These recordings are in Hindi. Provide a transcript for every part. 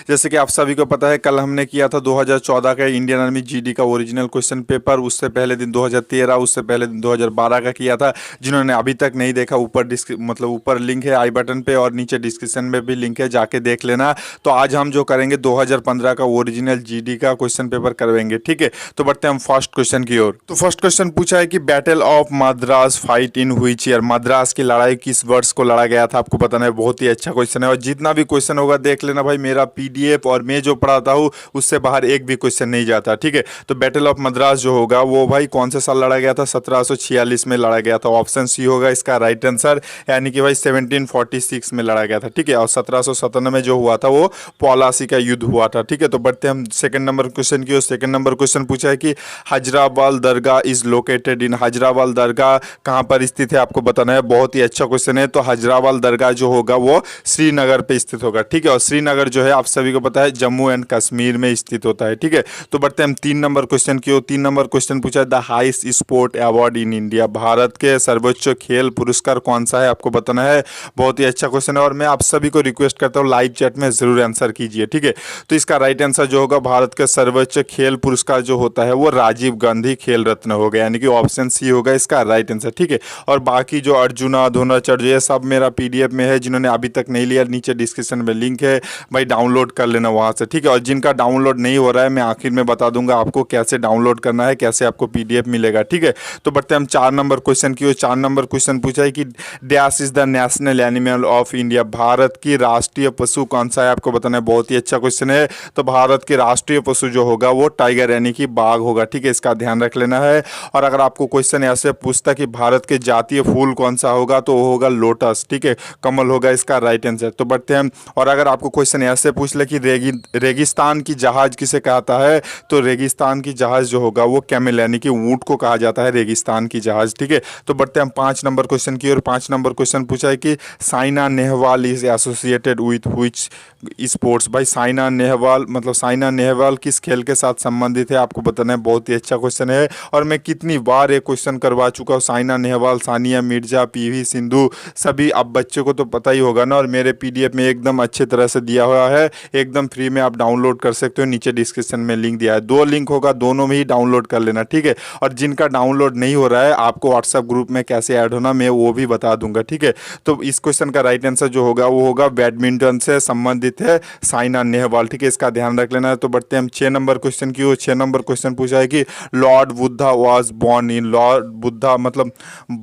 जैसे कि आप सभी को पता है कल हमने किया था 2014 का इंडियन आर्मी जीडी का ओरिजिनल क्वेश्चन पेपर, उससे पहले दिन 2013, उससे पहले दिन 2012 का किया था। जिन्होंने अभी तक नहीं देखा, ऊपर ऊपर लिंक है आई बटन पे और नीचे डिस्क्रिप्शन में भी लिंक है, जाके देख लेना। तो आज हम जो करेंगे 2015 का ओरिजिनल जीडी का क्वेश्चन पेपर करवाएंगे, ठीक है। तो बढ़ते हैं हम फर्स्ट क्वेश्चन की ओर। तो फर्स्ट क्वेश्चन पूछा है कि battle of Madras fight in which year, Madras की लड़ाई किस वर्ष को लड़ा गया था, आपको बताना है। बहुत ही अच्छा क्वेश्चन है और जितना भी क्वेश्चन होगा देख लेना भाई, मेरा पीडीएफ और मैं जो पढ़ाता हूँ उससे बाहर एक भी क्वेश्चन नहीं जाता, ठीक है। तो बैटल ऑफ मद्रास जो होगा वो भाई कौन से साल लड़ा गया था, 1746 में लड़ा गया था। ऑप्शन सी होगा इसका राइट आंसर, यानी कि भाई 1746 में लड़ा गया था, ठीक है। और 1797 में जो हुआ था वो पलासी का युद्ध हुआ था, ठीक है। तो बढ़ते हम सेकंड नंबर क्वेश्चन की। सेकंड नंबर क्वेश्चन पूछा है कि हजराबाल दरगाह इज लोकेटेड इन, हजराबाल दरगाह कहाँ पर स्थित है, आपको बताना है। बहुत ही अच्छा क्वेश्चन है। तो हजराबाल दरगाह जो होगा वो श्रीनगर पे स्थित होगा, ठीक है। और श्रीनगर जो है आप सभी को पता है जम्मू एंड कश्मीर में स्थित होता है, ठीक है। तो बढ़ते हैं हम 3 नंबर क्वेश्चन की ओर। 3 नंबर क्वेश्चन पूछा है the highest sport award in India, Bharat के सर्वोच्च खेल पुरस्कार कौन सा है, आपको बताना है। बहुत ही अच्छा क्वेश्चन है और मैं आप सभी को रिक्वेस्ट करता हूँ लाइव चैट में जरूर आंसर कीजिए, ठीक है। तो इसका राइट आंसर जो होगा, भारत का सर्वोच्च खेल पुरस्कार जो होता है वो राजीव गांधी खेल रत्न होगा, यानी कि ऑप्शन सी होगा इसका राइट आंसर, ठीक है। और बाकी जो अर्जुना द्रोणाचार्य ये सब मेरा पीडीएफ में है, जिन्होंने अभी तक नहीं लिया नीचे डिस्क्रिप्शन में लिंक है भाई, डाउनलोड कर लेना वहां से, ठीक है। और जिनका डाउनलोड नहीं हो रहा है मैं आखिर में बता दूंगा आपको कैसे डाउनलोड करना है, कैसे आपको पीडीएफ मिलेगा, ठीक है। तो बढ़ते हम 4 नंबर क्वेश्चन की ओर। 4 नंबर क्वेश्चन पूछा है कि dash is the national animal of India, Bharat की राष्ट्रीय पशु कौन सा है, आपको बताना है। बहुत ही अच्छा क्वेश्चन है। तो भारत के राष्ट्रीय पशु जो होगा वो टाइगर यानी कि बाघ होगा, ठीक है। इसका ध्यान रख लेना है। और अगर आपको क्वेश्चन ऐसे पूछता कि भारत के जातीय फूल कौन सा होगा, तो वो होगा लोटस, ठीक है, कमल होगा इसका राइट आंसर। तो बढ़ते हैं। और अगर आपको क्वेश्चन ऐसे पूछ ले कि रेगिस्तान की जहाज किसे कहता है, तो रेगिस्तान की जहाज जो होगा वो कैमल यानी कि ऊंट को कहा जाता है रेगिस्तान की जहाज, ठीक है। तो बढ़ते हैं हम 5 नंबर क्वेश्चन की ओर। 5 नंबर क्वेश्चन पूछा है कि Saina Nehwal is associated with which sports, भाई साइना नेहवाल मतलब साइना नेहवाल किस खेल के साथ संबंधित है, आपको बताना है। बहुत ही अच्छा क्वेश्चन है और मैं कितनी बार ये क्वेश्चन करवा चुका हूँ। साइना नेहवाल, सानिया मिर्जा, पीवी सिंधु, सभी अब बच्चों को तो पता ही होगा ना। और मेरे पीडीएफ में एकदम अच्छे तरह से दिया हुआ है, एकदम फ्री में आप डाउनलोड कर सकते हो, नीचे डिस्क्रिप्शन में लिंक दिया है। 2 लिंक होगा, दोनों में ही डाउनलोड कर लेना, ठीक है। और जिनका डाउनलोड नहीं हो रहा है आपको व्हाट्सएप ग्रुप में कैसे ऐड होना मैं वो भी बता दूंगा, ठीक है। तो इस क्वेश्चन का राइट आंसर जो होगा वो होगा बैडमिंटन से संबंधित है साइना नेहवाल, ठीक है। इसका ध्यान रख लेना है। तो बढ़ते हैं हम 6 नंबर क्वेश्चन की ओर। 6 नंबर क्वेश्चन पूछा है कि Lord Buddha was born in, Lord Buddha मतलब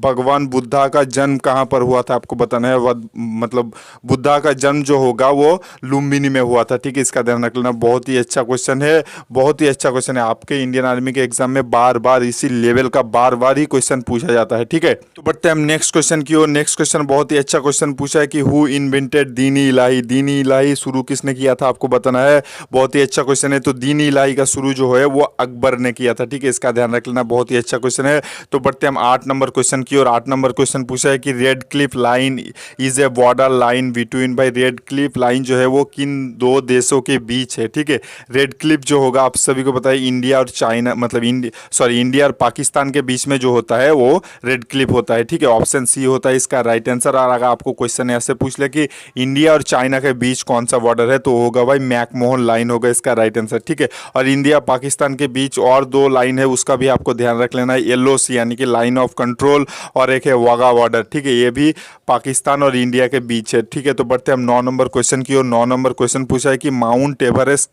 भगवान बुद्धा का जन्म कहाँ पर हुआ था, आपको बताना है। मतलब बुद्धा का जन्म जो होगा वो लुम्बिनी में हुआ था, ठीक है। इसका ध्यान रख लेना। बहुत ही अच्छा क्वेश्चन है, बहुत ही अच्छा क्वेश्चन है। आपके इंडियन आर्मी के एग्जाम में बार बार इसी लेवल का बार बार ही क्वेश्चन पूछा जाता है, ठीक है। तो बढ़ते हैं हम नेक्स्ट क्वेश्चन की ओर। नेक्स्ट क्वेश्चन बहुत ही अच्छा क्वेश्चन पूछा है कि हु इन्वेंटेड दीनी इलाही, दीनी इलाही शुरू किसने किया था, आपको बताना है। बहुत ही अच्छा क्वेश्चन है। तो दीनी इलाही का शुरू जो है वो अकबर ने किया था, ठीक है। इसका ध्यान रख लेना। बहुत ही अच्छा क्वेश्चन है। तो बढ़ते हम 8 नंबर क्वेश्चन की ओर। 8 नंबर क्वेश्चन पूछा है कि red Cliff line is a border line between, भाई रेड क्लिफ लाइन जो है वो किन 2 देशों के बीच है, ठीक है। रेड क्लिफ जो होगा आप सभी को पता है इंडिया और चाइना मतलब इंडिया और पाकिस्तान के बीच में जो होता है वो रेड क्लिफ होता है, ठीक है। ऑप्शन सी होता है इसका राइट आंसर। और अगर आपको क्वेश्चन ऐसे पूछ ले कि इंडिया और चाइना के बीच कौन सा बॉर्डर है, तो होगा भाई मैकमोहन लाइन होगा इसका राइट आंसर, ठीक है। और इंडिया पाकिस्तान के बीच और 2 लाइन है, उसका भी आपको ध्यान रख लेना है। LOC यानी कि लाइन ऑफ कंट्रोल, और एक है वाघा बॉर्डर, ठीक है। ये भी पाकिस्तान और इंडिया के बीच है, ठीक है। तो बढ़ते हम 9 नंबर क्वेश्चन की ओर। 9 नंबर क्वेश्चन पूछा है कि माउंट एवरेस्ट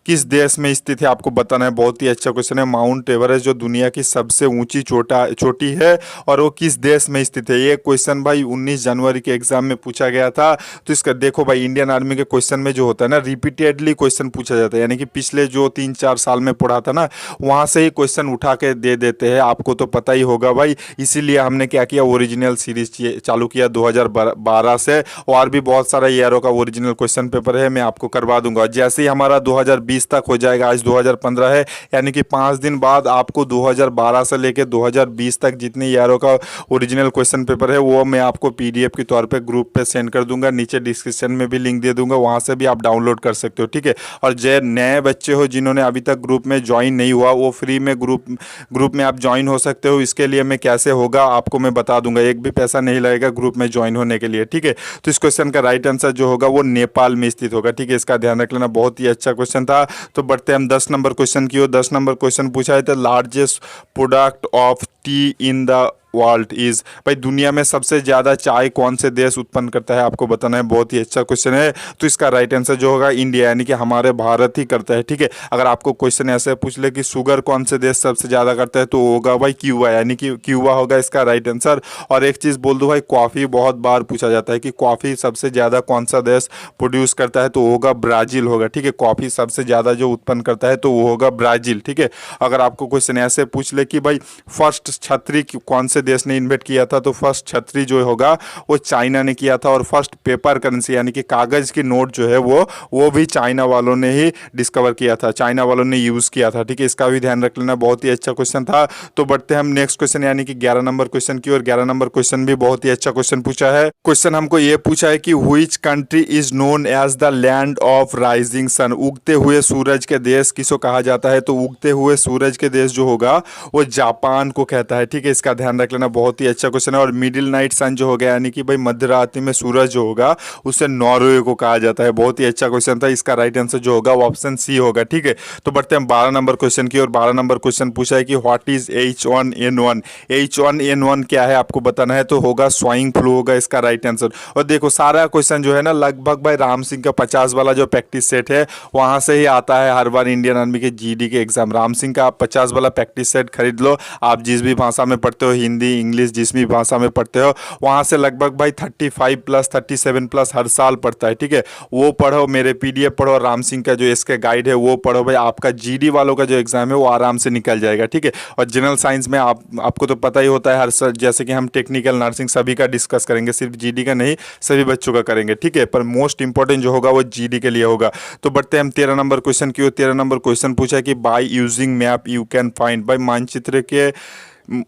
किस देश में स्थित है, आपको बताना है। बहुत ही अच्छा क्वेश्चन है। माउंट एवरेस्ट जो दुनिया की सबसे ऊंची चोटी है और वो किस देश में स्थित है, ये क्वेश्चन भाई 19 जनवरी के एग्जाम में पूछा गया था। तो इसका देखो भाई, इंडियन आर्मी के क्वेश्चन में जो होता है ना रिपीटेडली क्वेश्चन पूछा जाता है, यानी कि पिछले जो 3-4 साल में पढ़ा था ना वहां से ही क्वेश्चन उठा के दे देते हैं, आपको तो पता ही होगा भाई। इसीलिए हमने क्या किया, ओरिजिनल सीरीज चालू किया 2012 से। और भी बहुत सारा ईयरों का ओरिजिनल क्वेश्चन पेपर है, मैं आपको करवा दूंगा। जैसे ही हमारा 2020 तक हो जाएगा, आज 2015 है, यानी कि 5 दिन बाद आपको 2012 से लेकर 2020 तक जितने ईयरों का ओरिजिनल क्वेश्चन पेपर है वो मैं आपको पीडीएफ के तौर पे ग्रुप पे सेंड कर दूंगा। नीचे डिस्क्रिप्शन में भी लिंक दे दूंगा, वहां से भी आप डाउनलोड कर सकते हो, ठीक है। और जो नए बच्चे हो जिन्होंने अभी तक ग्रुप में ज्वाइन नहीं हुआ, वो फ्री में ग्रुप में आप ज्वाइन हो सकते हो। इसके लिए मैं कैसे होगा आपको मैं बता दूंगा, एक भी पैसा नहीं लगेगा ग्रुप में ज्वाइन होने के लिए, ठीक है। तो इस क्वेश्चन का राइट आंसर जो होगा वो नेपाल में स्थित होगा, ठीक है, इसका ध्यान रख लेना, बहुत ही अच्छा क्वेश्चन था। तो बढ़ते हैं हम 10 नंबर क्वेश्चन की ओर। 10 नंबर क्वेश्चन पूछा है, the largest product of T in the world is, भाई दुनिया में सबसे ज्यादा चाय कौन से देश उत्पन्न करता है, आपको बताना है। बहुत ही अच्छा क्वेश्चन है। तो इसका राइट आंसर जो होगा इंडिया, यानी कि हमारे भारत ही करता है, ठीक है। अगर आपको क्वेश्चन ऐसे पूछ ले कि शुगर कौन से देश सबसे ज्यादा करता है, तो होगा भाई क्यूबा, यानी कि क्यूबा होगा इसका राइट आंसर। और एक चीज बोल दो भाई, कॉफी बहुत बार पूछा जाता है कि कॉफी सबसे ज्यादा कौन सा देश प्रोड्यूस करता है, तो होगा ब्राजील होगा, ठीक है। कॉफी सबसे ज्यादा जो उत्पन्न करता है तो वो होगा ब्राजील, ठीक है। अगर आपको क्वेश्चन ऐसे पूछ ले कि भाई फर्स्ट छतरी कौन से देश ने इन्वेंट किया था, तो फर्स्ट छतरी जो होगा वो चाइना ने किया था। और फर्स्ट पेपर करेंसी यानी कि कागज की नोट जो है वो भी चाइना वालों ने ही डिस्कवर किया था, चाइना वालों ने यूज किया था, ठीक है। इसका भी ध्यान रख लेना, बहुत ही अच्छा क्वेश्चन था। तो बढ़ते हैं हम नेक्स्ट क्वेश्चन यानी कि 11 नंबर क्वेश्चन की। और 11 नंबर क्वेश्चन भी बहुत ही अच्छा क्वेश्चन पूछा है। क्वेश्चन हमको ये पूछा है कि which country is known as the land of rising sun, उगते हुए सूरज के देश किसको कहा जाता है, तो उगते हुए सूरज के देश जो होगा वो जापान को कहता है, ठीक है। इसका ध्यान रख लेना, बहुत ही अच्छा क्वेश्चन है। और मिडिल नाइट सन जो हो गया यानी कि भाई मध्य रात्रि में सूरज जो होगा उसे नॉर्वे को कहा जाता है। बहुत ही अच्छा क्वेश्चन था। इसका राइट आंसर जो होगा वो ऑप्शन सी होगा, ठीक है। तो बढ़ते हैं 12 नंबर क्वेश्चन की। और 12 नंबर क्वेश्चन पूछा है कि व्हाट इज H1N1, H1N1 क्या है आपको बताना है, तो होगा स्वाइन फ्लू होगा इसका राइट आंसर। और देखो सारा क्वेश्चन जो है ना लगभग भाई राम सिंह का 50 वाला जो प्रैक्टिस सेट है वहां से ही आता है हर बार इंडियन आर्मी के जीडी के एग्जाम। राम सिंह का आप 50 वाला प्रैक्टिस सेट खरीद लो, आप जिस भी भाषा में पढ़ते हो, हिंदी इंग्लिश जिस भी भाषा में पढ़ते हो, वहां से लगभग भाई 35 प्लस 37 प्लस हर साल पढ़ता है, ठीक है। वो पढ़ो, मेरे पीडीएफ पढ़ो, राम सिंह का जो इसके गाइड है वो पढ़ो, भाई आपका जीडी वालों का जो एग्जाम है वो आराम से निकल जाएगा, ठीक है। और जनरल साइंस में आपको तो पता ही होता है हर जैसे कि हम टेक्निकल नर्सिंग सभी का डिस्कस करेंगे, सिर्फ जीडी का नहीं सभी बच्चों का करेंगे, ठीक है। पर मोस्ट इंपॉर्टेंट जो होगा वो जीडी के लिए होगा। तो बढ़ते हैं हम 13 नंबर क्वेश्चन की। 13 नंबर क्वेश्चन पूछा है कि by using map you can find, भाई मानचित्र के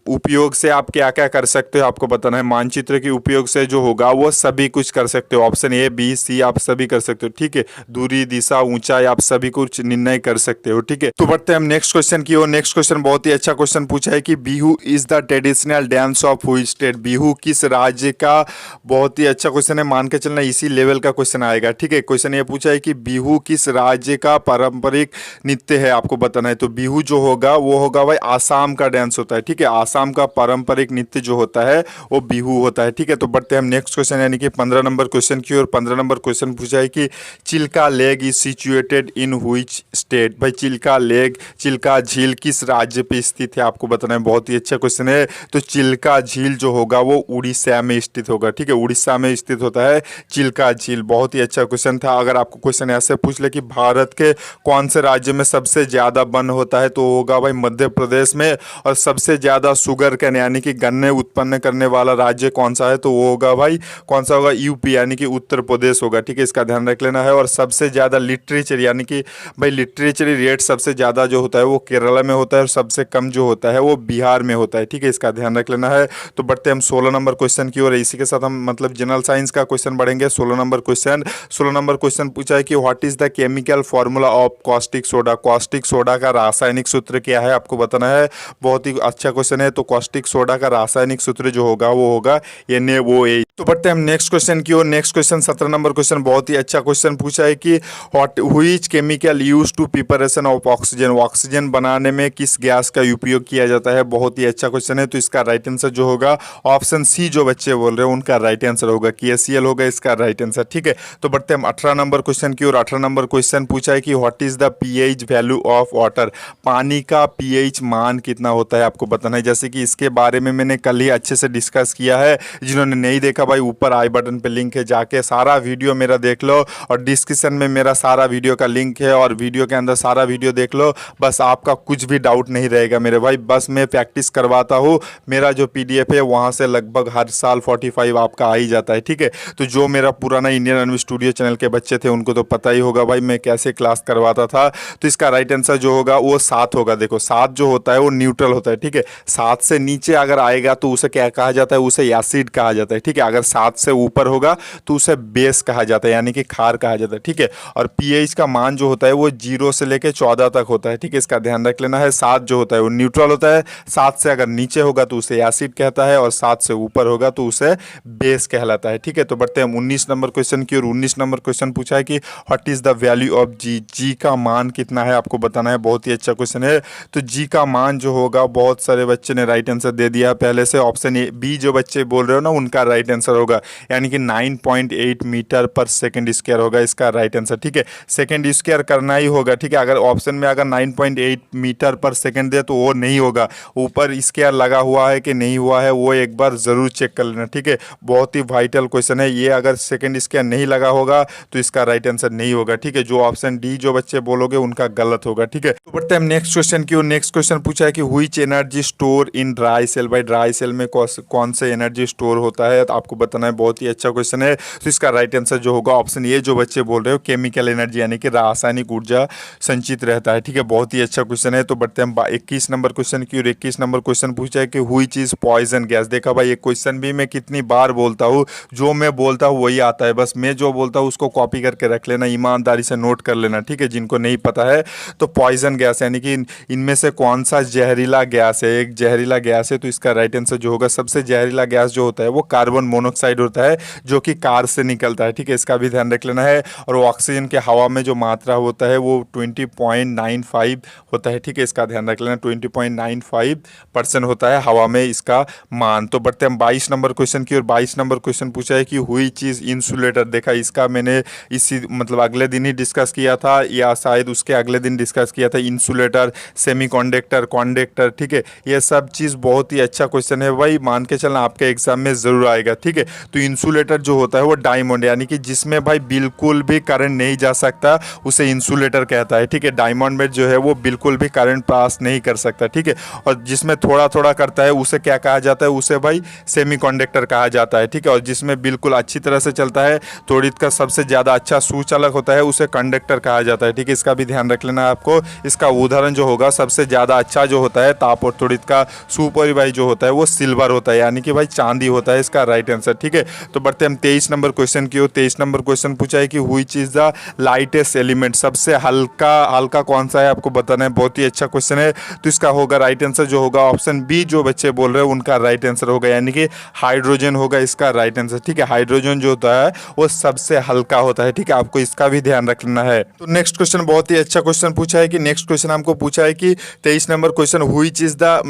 उपयोग से आप क्या क्या कर सकते हो आपको बताना है। मानचित्र के उपयोग से जो होगा वो सभी कुछ कर सकते हो, ऑप्शन ए बी सी आप सभी कर सकते हो, ठीक है। दूरी दिशा ऊंचाई आप सभी कुछ निर्णय कर सकते हो, ठीक है। तो बढ़ते हैं हम नेक्स्ट क्वेश्चन की ओर। नेक्स्ट क्वेश्चन बहुत ही अच्छा क्वेश्चन पूछा है कि Bihu is the traditional dance of which state, Bihu किस राज्य का, बहुत ही अच्छा क्वेश्चन है, मान के चलना इसी लेवल का क्वेश्चन आएगा, ठीक है। क्वेश्चन ये पूछा है कि बिहू किस राज्य का पारंपरिक नृत्य है आपको बताना है। तो बिहू जो होगा वो होगा भाई आसाम का डांस होता है, ठीक है। आसाम का पारंपरिक नृत्य जो होता है वो बिहू होता है, ठीक है। तो बढ़ते हैं हम नेक्स्ट क्वेश्चन यानी कि 15 नंबर क्वेश्चन की। और 15 नंबर क्वेश्चन पूछा है कि Chilka lake is situated in which state, भाई चिल्का लेक, चिल्का झील किस राज्य पे स्थित है आपको बताना है। बहुत ही अच्छा क्वेश्चन है। तो चिल्का झील जो होगा वो उड़ीसा में स्थित होगा, ठीक है। उड़ीसा में स्थित होता है चिल्का झील। बहुत ही अच्छा क्वेश्चन था। अगर आपको क्वेश्चन ऐसे पूछ ले कि भारत के कौन से राज्य में सबसे ज्यादा वन होता है, तो होगा भाई मध्य प्रदेश में। और सबसे ज्यादा शुगर कैन यानी कि गन्ने उत्पन्न करने वाला राज्य कौन सा है, तो वो होगा भाई कौन सा होगा, यूपी यानी कि उत्तर प्रदेश होगा, ठीक है। इसका ध्यान रख लेना है। और सबसे ज्यादा लिटरेचर यानी कि भाई लिटरेचरी रेट सबसे ज्यादा जो होता है वो केरला में होता है और सबसे कम जो होता है वो बिहार में होता है, ठीक है। इसका ध्यान रख लेना है। तो बढ़ते हम 16 नंबर क्वेश्चन की ओर। इसी के साथ हम मतलब जनरल साइंस का क्वेश्चन बढ़ेंगे। 16 नंबर क्वेश्चन। 16 नंबर क्वेश्चन पूछा है कि what is the chemical formula of caustic soda, caustic soda का रासायनिक सूत्र क्या है आपको बताना है। बहुत ही अच्छा क्वेश्चन है। तो कॉस्टिक सोडा का रासायनिक सूत्र जो होगा वो होगा NaOH। तो बढ़ते हैं हम नेक्स्ट क्वेश्चन की ओर। नेक्स्ट क्वेश्चन 17 नंबर क्वेश्चन बहुत ही अच्छा क्वेश्चन पूछा है कि which chemical use to preparation of oxygen, oxygen बनाने में किस गैस का उपयोग किया जाता है। बहुत ही अच्छा क्वेश्चन है। तो इसका राइट आंसर जो होगा ऑप्शन सी, जो बच्चे बोल रहे हैं उनका राइट आंसर होगा KCl होगा इसका राइट आंसर, ठीक है। तो बढ़ते हम 18 नंबर क्वेश्चन की ओर। 18 नंबर क्वेश्चन पूछा है कि what is the pH value of water, पानी का pH मान कितना होता है आपको बताना है। जैसे कि इसके बारे में मैंने कल ही अच्छे से डिस्कस किया है। जिन्होंने नहीं देखा भाई ऊपर आई बटन पे लिंक है, जाके सारा वीडियो मेरा देख लो। और डिस्क्रिप्शन में मेरा सारा वीडियो का लिंक है और वीडियो के अंदर सारा वीडियो देख लो। बस आपका कुछ भी डाउट नहीं रहेगा मेरे भाई, बस मैं प्रैक्टिस करवाता हूँ। मेरा जो PDF है वहाँ से लगभग हर साल 45 आपका आ ही जाता है, ठीक है। तो जो मेरा पुराना इंडियन आर्मी स्टूडियो चैनल के बच्चे थे उनको तो पता ही होगा भाई मैं कैसे क्लास करवाता था। तो इसका राइट आंसर जो होगा वो 7 होगा। देखो 7 जो होता है वो न्यूट्रल होता है, ठीक है। 7 से नीचे अगर आएगा तो उसे क्या कहा जाता है, उसे एसिड कहा जाता है। ठीक है, अगर 7 से ऊपर होगा तो उसे बेस कहा जाता है, यानी कि खार कहा जाता है। ठीक है, और पीएच का मान जो होता है वो 0 से लेकर 14 तक होता है। ठीक है, इसका ध्यान रख लेना है। 7 जो होता है वो न्यूट्रल होता है, 7 से अगर नीचे होगा तो उसे एसिड कहता है, और 7 से ऊपर होगा तो उसे बेस कहलाता है। ठीक है, तो बढ़ते हैं हम 19 नंबर क्वेश्चन की। और 19 नंबर क्वेश्चन पूछा है कि what is the value of G, G का मान कितना है आपको बताना है। बहुत ही अच्छा क्वेश्चन है। तो जी का मान जो होगा, बहुत सारे बच्चे ने राइट आंसर दे दिया पहले से। ऑप्शन ए बी जो बच्चे बोल रहे हो ना, उनका राइट आंसर होगा, यानी कि 9.8 मीटर पर सेकंड स्क्वायर होगा इसका राइट आंसर। ठीक है, सेकंड स्क्वायर करना ही होगा। ठीक है, अगर ऑप्शन में अगर 9.8 मीटर पर सेकंड दे तो वो नहीं होगा, ऊपर स्क्वायर लगा हुआ है कि नहीं हुआ है वो एक बार ज़रूर चेक कर लेना। ठीक है, बहुत ही वाइटल क्वेश्चन है ये। अगर सेकंड स्क्वायर नहीं लगा होगा तो इसका राइट आंसर नहीं होगा। ठीक है, जो ऑप्शन डी जो बच्चे बोलोगे उनका गलत होगा। ठीक है, तो बढ़ते हैं हम नेक्स्ट क्वेश्चन की। और नेक्स्ट क्वेश्चन पूछा है कि which energy store in dry cell. भाई ड्राई सेल में कौन से एनर्जी स्टोर होता है तो आपको बताना है। बहुत ही अच्छा क्वेश्चन है। तो इसका राइट आंसर जो होगा ऑप्शन ए जो बच्चे बोल रहे हो, केमिकल एनर्जी, यानी कि रासायनिक ऊर्जा संचित रहता है। ठीक है, बहुत ही अच्छा क्वेश्चन है। तो बढ़ते हैं हम 21 नंबर क्वेश्चन की। और 21 नंबर क्वेश्चन पूछा है कि व्हिच इज पॉइजन गैस। देखा भाई, ये क्वेश्चन भी मैं कितनी बार बोलता हूँ, जो मैं बोलता हूँ वही आता है, बस मैं जो बोलता हूँ उसको कॉपी करके रख लेना, ईमानदारी से नोट कर लेना। ठीक है, जिनको नहीं पता है तो पॉइजन गैस यानी कि इनमें से कौन सा जहरीला गैस है। एक जहरीला गैस है, तो इसका राइट आंसर जो होगा, सबसे जहरीला गैस जो होता है वो कार्बन मोनोऑक्साइड होता है, जो कि कार से निकलता है। ठीक है, इसका भी ध्यान रख लेना है। और ऑक्सीजन के हवा में जो मात्रा होता है वो 20.95 होता है। ठीक है, इसका ध्यान रख लेना, 20.95% होता है हवा में इसका मान। तो बढ़ते हैं 22 नंबर क्वेश्चन की। और 22 नंबर क्वेश्चन पूछा है कि हुई चीज़ इंसुलेटर। देखा, इसका मैंने इसी मतलब अगले दिन ही डिस्कस किया था, या शायद उसके अगले दिन डिस्कस किया था। Insulator, semiconductor, conductor. ठीक है, ये सब चीज़ बहुत ही अच्छा क्वेश्चन है भाई, मान के चलना आपके एग्जाम में ज़रूर आएगा। ठीक है, तो इंसुलेटर जो होता है वो डायमंड, यानी कि जिसमें भाई बिल्कुल भी करंट नहीं जा सकता उसे इंसुलेटर कहता है। ठीक है, डायमंड में जो है वो बिल्कुल भी करंट पास नहीं कर सकता। ठीक है, और जिसमें थोड़ा थोड़ा करता है उसे क्या कहा जाता है, उसे भाई सेमीकंडक्टर कहा जाता है। ठीक है, और जिसमें बिल्कुल अच्छी तरह से चलता है, त्वरित का सबसे ज़्यादा अच्छा सुचालक होता है, उसे कंडक्टर कहा जाता है। ठीक है, इसका भी ध्यान रख लेना है आपको। इसका उदाहरण जो होगा, सबसे ज़्यादा अच्छा जो होता है ताप और त्वरित का सुपरिवाही जो होता है वो सिल्वर होता है, यानी कि भाई चांदी होता है इसका राइट आंसर। ठीक है, तो बढ़ते हम 23 नंबर क्वेश्चन की ओर। 23 नंबर क्वेश्चन पूछा है कि which is the lightest element. सबसे हल्का कौन सा है आपको बताना है। बहुत ही अच्छा क्वेश्चन है। तो इसका होगा राइट आंसर जो होगा ऑप्शन बी जो बच्चे बोल रहे हैं उनका राइट आंसर होगा, यानी कि हाइड्रोजन होगा इसका राइट आंसर। ठीक है, हाइड्रोजन जो होता है वो सबसे हल्का होता है। ठीक है, आपको इसका भी ध्यान रखना है। तो नेक्स्ट क्वेश्चन बहुत ही अच्छा क्वेश्चन पूछा है कि नेक्स्ट क्वेश्चन हमको पूछा है कि 23 number question which is the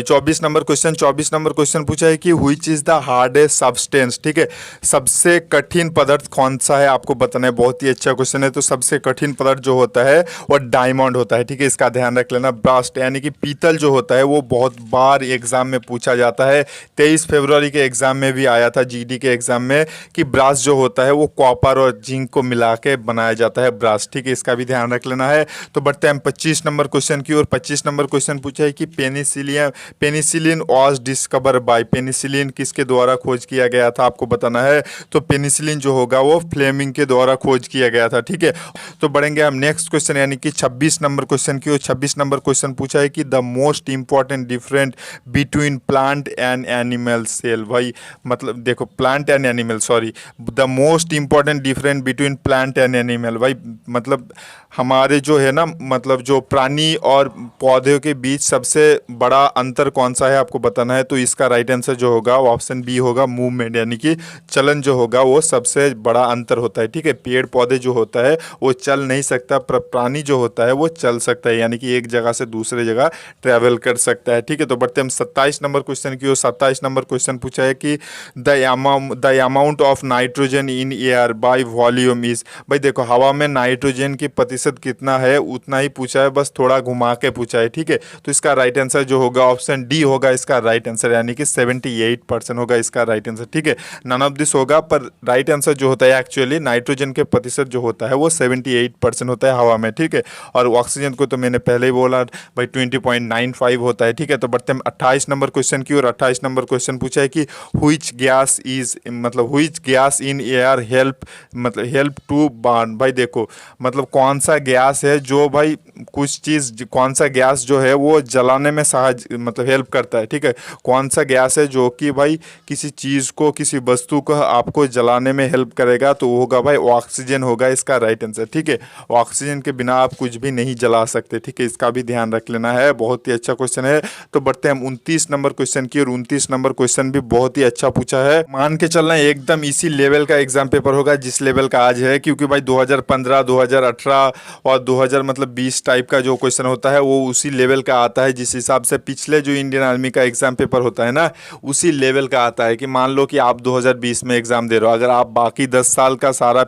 24 number question 24 number question पूछा है कि which is the hardest substance. ठीक है, सबसे कठिन पदार्थ कौन सा है आपको बताना है। बहुत ही अच्छा क्वेश्चन है। तो सबसे कठिन पदार्थ जो होता है वो डायमंड होता है। ठीक है, इसका ध्यान रख लेना। ब्रास्ट यानी कि पीतल जो होता है वो बहुत बार एग्जाम में पूछा जाता है। 23 फरवरी के एग्जाम में भी आया था, जीडी के एग्जाम में, कि ब्रास जो होता है वो कॉपर और जिंक को मिला के बनाया जाता है ब्रास। ठीक है, इसका भी ध्यान रख लेना है। तो बढ़ते हैं 25 नंबर क्वेश्चन की ओर। 25 नंबर क्वेश्चन पूछा है कि penicillin was discover by. Penicillin किसके द्वारा खोज किया गया था आपको बताना है। तो पेनिसिलिन जो होगा वो फ्लेमिंग के द्वारा खोज किया गया था। ठीक है, तो बढ़ेंगे हम नेक्स्ट क्वेश्चन यानी कि 26 नंबर क्वेश्चन की ओर। 26 नंबर क्वेश्चन पूछा है कि the most important different between plant and animal cell. भाई मतलब देखो, plant and animal, sorry, the most important different between plant and animal. भाई मतलब हमारे जो है ना, मतलब जो प्राणी और पौधे के बीच सबसे बड़ा अंतर कौन सा है आपको बताना है। तो इसका राइट आंसर जो होगा ऑप्शन बी होगा, मूवमेंट, यानी कि चलन जो होगा वो सबसे बड़ा अंतर होता है। ठीक है, पेड़ पौधे जो होता है वो चल नहीं सकता, प्राणी जो होता है वो चल सकता है, यानी कि एक जगह से दूसरे जगह ट्रैवल कर सकता है। ठीक है, तो बढ़ते हम 27 नंबर क्वेश्चन की ओर। 27 नंबर क्वेश्चन पूछा है कि the amount of nitrogen in air by volume is. भाई देखो, हवा में नाइट्रोजन की प्रतिशत कितना है उतना ही पूछा है, बस थोड़ा घुमा के पूछा है। ठीक है, तो इसका राइट आंसर जो होगा ऑप्शन डी होगा इसका राइट आंसर, यानी कि 78% होगा इसका राइट आंसर। ठीक है, नन ऑफ दिस होगा, पर राइट आंसर जो होता है एक्चुअली नाइट्रोजन के प्रतिशत जो होता है वो 78% होता है हवा में। ठीक है, और ऑक्सीजन को तो मैंने पहले ही बोला भाई 20.95 होता है। ठीक है, तो बढ़ते हैं 28 नंबर क्वेश्चन की। और 28 नंबर क्वेश्चन पूछा है कि which gas is which gas in air help to burn. भाई देखो, कौन सा गैस है जो भाई कौन सा गैस जो है वो जलाने में मतलब हेल्प करता है, ठीक है। कौन सा गैस है जो कि भाई किसी चीज़ को, किसी वस्तु को आपको जलाने में हेल्प करेगा, तो वो होगा भाई ऑक्सीजन होगा इसका राइट आंसर, ठीक है। ऑक्सीजन के बिना आप कुछ भी नहीं जला सकते, ठीक है, इसका भी ध्यान रख लेना है। बहुत ही अच्छा क्वेश्चन है। तो बढ़ते हैं हम 29 नंबर क्वेश्चन की, और 29 नंबर क्वेश्चन भी बहुत ही अच्छा पूछा है। मान के चलना एकदम इसी लेवल का एग्जाम पेपर होगा जिस लेवल का आज है, क्योंकि भाई 2015, 2018 और 2000 मतलब 20 टाइप का जो क्वेश्चन होता है वो उसी लेवल का आता है। जिस हिसाब से पिछले जो इंडियन आर्मी का एग्जाम पेपर होता है ना, उसी लेवल का आता है। कि मान लो कि आप 2020 में एग्जाम दे रहे हो, अगर आप बाकी 10 साल का सारा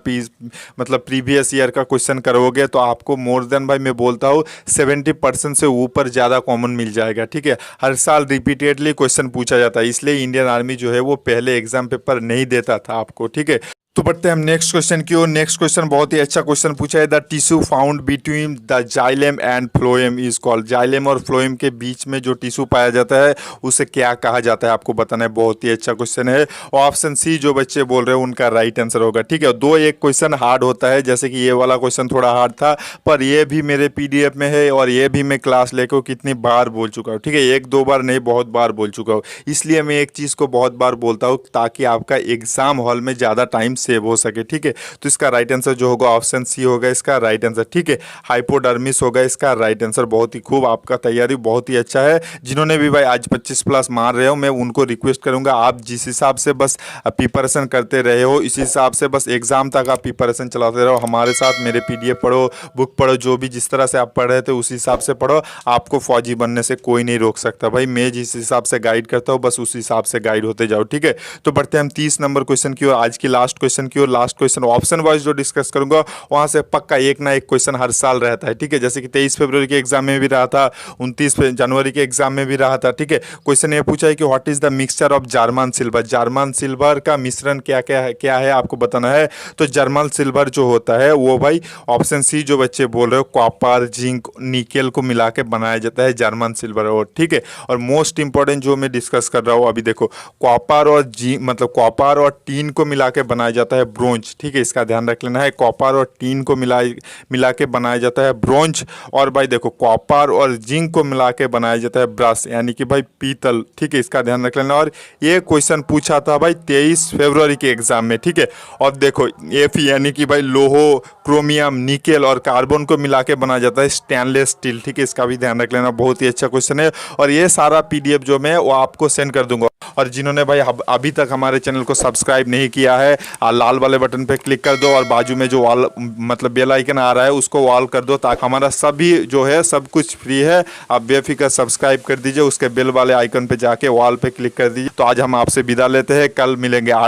मतलब प्रीवियस ईयर का क्वेश्चन करोगे तो आपको मोर देन भाई मैं बोलता हूँ 70% से ऊपर ज़्यादा कॉमन मिल जाएगा, ठीक है। हर साल रिपीटेडली क्वेश्चन पूछा जाता है, इसलिए इंडियन आर्मी जो है वो पहले एग्जाम पेपर नहीं देता था आपको, ठीक है। तो बढ़ते हैं हम नेक्स्ट क्वेश्चन की ओर। नेक्स्ट क्वेश्चन बहुत ही अच्छा क्वेश्चन पूछा है। The tissue found between the xylem and phloem is called. Xylem और फ्लोएम के बीच में जो टिश्यू पाया जाता है उसे क्या कहा जाता है, आपको बताना है। बहुत ही अच्छा क्वेश्चन है। और ऑप्शन सी जो बच्चे बोल रहे हैं उनका राइट आंसर होगा, ठीक है। दो एक क्वेश्चन हार्ड होता है, जैसे कि ये वाला क्वेश्चन थोड़ा हार्ड था, पर ये भी मेरे PDF में है और ये भी मैं क्लास लेकर कितनी बार बोल चुका हूँ, ठीक है। एक दो बार नहीं, बहुत बार बोल चुका हूँ। इसलिए मैं एक चीज़ को बहुत बार बोलता हूँ ताकि आपका एग्जाम हॉल में ज़्यादा टाइम सेव हो सके, ठीक है। तो इसका राइट आंसर जो होगा ऑप्शन सी होगा इसका राइट आंसर, ठीक है। हाइपोडर्मिस होगा इसका राइट आंसर। बहुत ही खूब, आपका तैयारी बहुत ही अच्छा है। जिन्होंने भी भाई आज 25 प्लस मार रहे हो, मैं उनको रिक्वेस्ट करूंगा आप जिस हिसाब से बस प्रिपरेशन करते रहे हो इस हिसाब से बस एग्जाम तक आप प्रिपरेशन चलाते रहो। हमारे साथ मेरे PDF पढ़ो, बुक पढ़ो, जो भी जिस तरह से आप पढ़ रहे थे उस हिसाब से पढ़ो। आपको फौजी बनने से कोई नहीं रोक सकता भाई। मैं जिस हिसाब से गाइड करता हूँ बस उस हिसाब से गाइड होते जाओ, ठीक है। तो बढ़ते हैं हम 30 नंबर क्वेश्चन की ओर, आज की लास्ट क्वेश्चन की ओर। लास्ट क्वेश्चन ऑप्शन वाइज जो डिस्कस करूंगा वहां से पक्का एक ना एक क्वेश्चन हर साल रहता है, ठीक है। जैसे कि 23 फरवरी के एग्जाम में भी रहा था, 29 जनवरी के एग्जाम में भी रहा था, ठीक है। क्वेश्चन ये पूछा है कि what is the mixture of German silver. German silver का मिश्रण क्या है आपको बताना है। तो जर्मन सिल्वर जो होता है वो भाई ऑप्शन सी जो बच्चे बोल रहे हो कॉपर, जिंक, निकेल को मिला के बनाया जाता है जर्मन सिल्वर, और ठीक है। और मोस्ट इंपॉर्टेंट जो मैं डिस्कस कर रहा हूँ अभी देखो, कॉपर और मतलब कॉपर और टीन को मिला के बनाया जाता है ब्रोंज, ठीक है। इसका ध्यान रख लेना है। कॉपर और टीन को मिला के बनाया जाता है ब्रोंज। और भाई देखो कॉपर और जिंक को मिला के बनाया जाता है ब्रश, यानी कि भाई पीतल, ठीक है। इसका ध्यान रख लेना। और ये क्वेश्चन पूछा था भाई 23 फरवरी के एग्जाम में, ठीक है। और देखो Fe यानी कि भाई लोहो, क्रोमियम, निकेल और कार्बन को मिला के बनाया जाता है स्टेनलेस स्टील, ठीक है। इसका भी ध्यान रख लेना। बहुत ही अच्छा क्वेश्चन है और ये सारा PDF जो मैं वो आपको सेंड कर दूंगा। और जिन्होंने भाई अभी तक हमारे चैनल को सब्सक्राइब नहीं किया है, लाल वाले बटन पे क्लिक कर दो और बाजू में जो ऑल मतलब बेल आइकन आ रहा है उसको ऑल कर दो, ताकि हमारा सभी जो है सब कुछ फ्री है। आप बेफिक्र सब्सक्राइब कर दीजिए, उसके बेल वाले आइकन पे जाके ऑल पे क्लिक कर दीजिए। तो आज हम आपसे विदा लेते हैं, कल मिलेंगे।